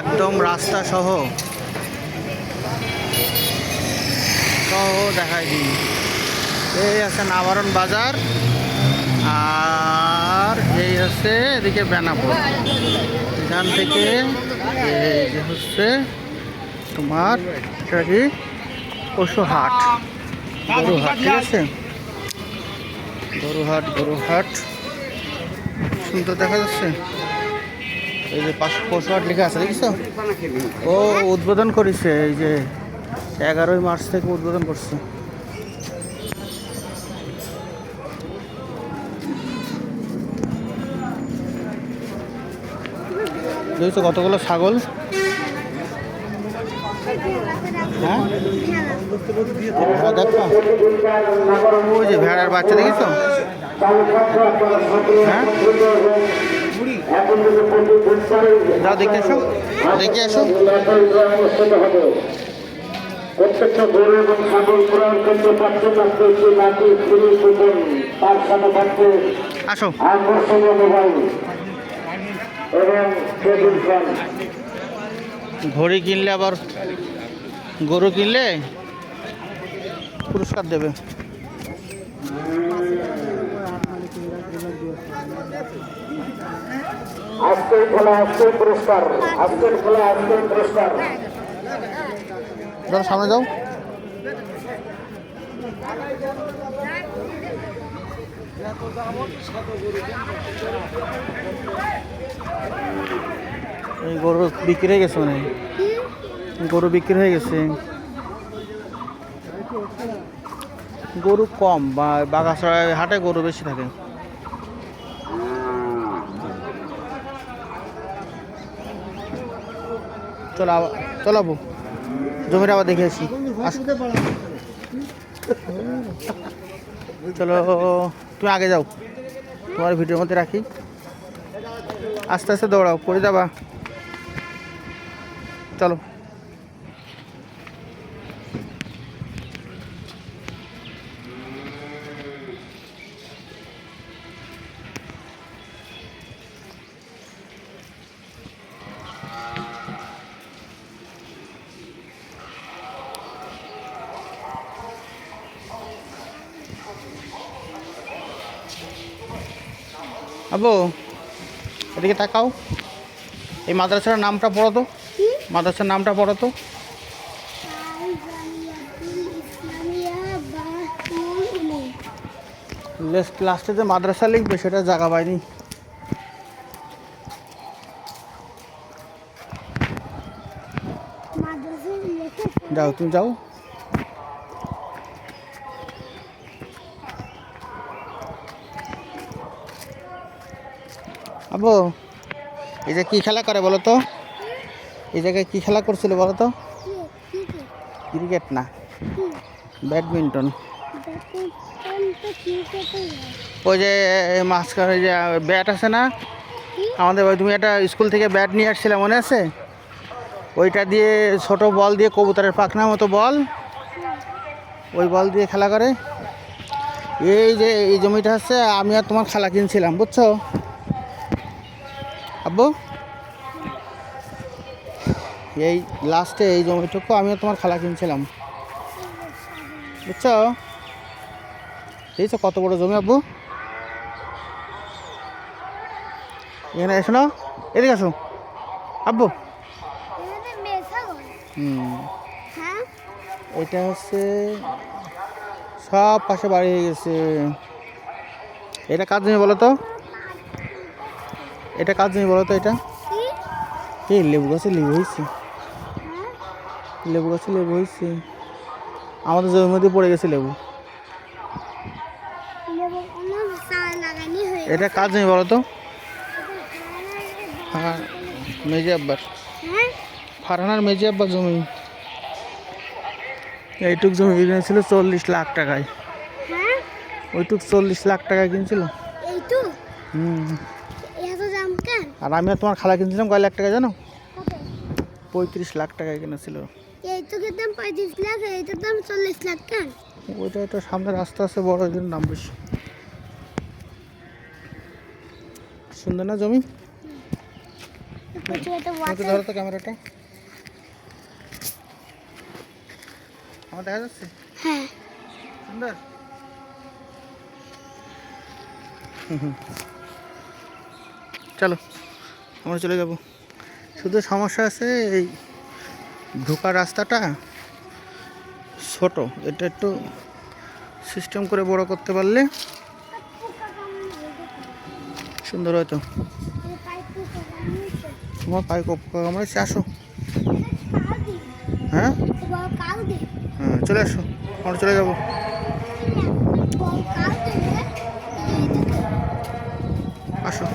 একদম রাস্তা সহ দেখাই দিই। এই আছে নাবারণ বাজার, আর এই হচ্ছে এদিকে বেনাপুর। এখান থেকে এই যে হচ্ছে তোমার এটা কি পশুহাট, গরুহাট, ঠিক আছে? গরুহাট সুন্দর দেখা যাচ্ছে। এই যে পশুহাট লেখা আছে, দেখছো? ও উদ্বোধন করেছে, এই যে 11ই মার্চ থেকে উদ্বোধন করছে। দেখছো কতগুলো ছাগল? হ্যাঁ দেখো, ওই যে ভেড়ার বাচ্চা দেখেছো? হ্যাঁ যাও দেখে এসো, দেখে এসো। প্রত্যেকটা গরু এবং ছাগল ক্রয়ের ক্ষেত্রে তার সাথে থাকছে আসো আকর্ষণীয় মোবাইল এবং টেবিল ফ্যান। ঘড়ি কিনলে আবার গরু কিনলে পুরস্কার দেবে। আজকের খেলা আজকের পুরস্কার, আজকের খেলা আজকের পুরস্কার। যাও সামনে যাও। এই গরু বিক্রি হয়ে গেছে, মানে গরু বিক্রি হয়ে গেছে। গরু কম, বা বাগাছড়ায় হাটে গরু বেশি থাকে। চলাবো জমিটা আবার দেখে আসি। চলো তুমি আগে যাও, তোমার ভিডিওর মধ্যে রাখি। আস্তে আস্তে দৌড়াও, পড়ে যাবা। চলো আবু, এদিকে তাকাও। এই মাদ্রাসার নামটা পড়ো তো, মাদ্রাসার নামটা পড়ো তো। লাস্টে যে মাদ্রাসা লিখবে সেটা জায়গা পায়নি। যাও তুমি যাও। আবু, এই যে কি খেলা করে বলো তো? এই জায়গায় কি খেলা করছিল বলো তো? ক্রিকেট না, ব্যাডমিন্টন। ওই যে মাঝখানে যে ব্যাট আছে না আমাদের, ওই তুমি একটা স্কুল থেকে ব্যাট নিয়ে আসছিলে মনে আছে? ওইটা দিয়ে ছোট বল দিয়ে, কবুতরের পাখনার মতো বল, ওই বল দিয়ে খেলা করে। এই যে এই জমিটা হচ্ছে আমি আর তোমার খালা কিনছিলাম, বুঝছো আব্বু? এই লাস্টে এই জমিটুকু আমি আর তোমার খালা কিনছিলাম, বুঝছো? দেখছো কত বড় জমি আব্বু? এখানে এসো না, এদিকে আসো আব্বু। এটা হচ্ছে সব পাশে বাড়ি হয়ে গেছে। এটা কাজ জমি বলো তো? এটা কাজ জমি বলো তো? এটা কি? লেবু গাছে লেবু হয়েছে, লেবু গাছে লেবু হয়েছে। আমাদের জমির মধ্যে পড়ে গেছে লেবু। এটা কাজ জমি বলো তো? হ্যাঁ, মেজি আব্বার, ফারহানার মেজি আব্বার জমি। এইটুক জমি কিনেছিল 40 লাখ টাকায়। ওইটুক 40 লাখ টাকায় কিনছিল। আর আমি আর তোমার খালা কিনছিলাম কয় লাখ টাকা জানো? 35 লাখ টাকায় কিনেছিল। এইটুকের দাম 35 লাখ, এইটার দাম 40 লাখ কেন? ওইটা একটা সামনে রাস্তা আছে বড়, ওই জন্য দাম বেশি। সুন্দর না জমি? কিছু একটা তুমি ওয়াটার ধরো তো ক্যামেরাটা, আমার দেখা যাচ্ছে হ্যাঁ সুন্দর। চলো আমরা চলে যাব। শুধু সমস্যা আছে এই ঢোকার রাস্তাটা ছোট, এটা একটু সিস্টেম করে বড় করতে পারলে সুন্দর হয়তো। তোমার পায়ে পোকা কামড়েছে, আসো। হ্যাঁ হ্যাঁ চলে আসো, আমরা চলে যাবো। আসো।